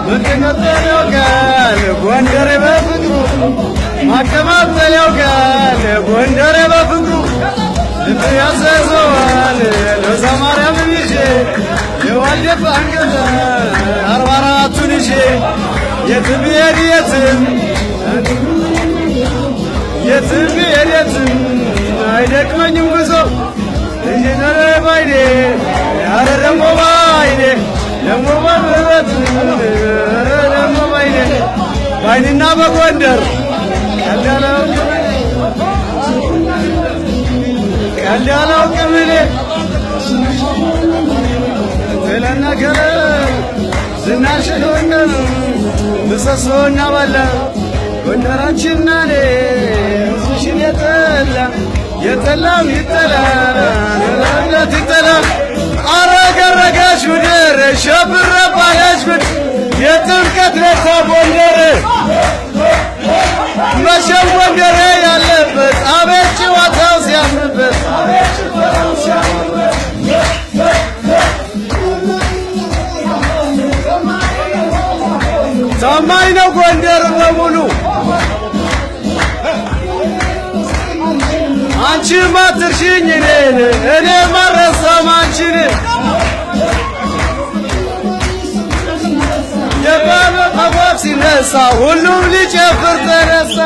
መቀመጠለው ቃል ጎንደር በፍቅሩ ማቀማጠለው ቃል ጎንደር በፍቅሩ ልብ ያዘዘዋል ለዛ ማርያም ይዤ የዋልደባ አንገተ 44ቱን ይዤ የትም ብሄድ የትም ብሄድ አይደክመኝም ጉዞ እየነረ ባይኔ ያረ ደሞ ባይኔ ደሞ በብረት ደሞ ባይኔ ባይንና በጎንደር ቀልዳለው ቅምኔ ስለነገረ ዝናሽሎነ ምሰሶና ባላ ጎንደራችንና ኔ ሕዝብሽን የጠላም ይጠላ ለእምነት ይጠላ አረገረገሽ ምድር ሸብረባለሽ ምድር የጥምቀት ለታ ጎንደር መሸም ጎንደር ያለበት አቤት ጨዋታው ሲያምርበት ታማኝ ነው ጎንደር በሙሉ አንቺ ማትርሽኝ እኔ ማረሳም አንቺን የባበ አባብ ሲነሳ ሁሉም ሊጨፍር ተነሳ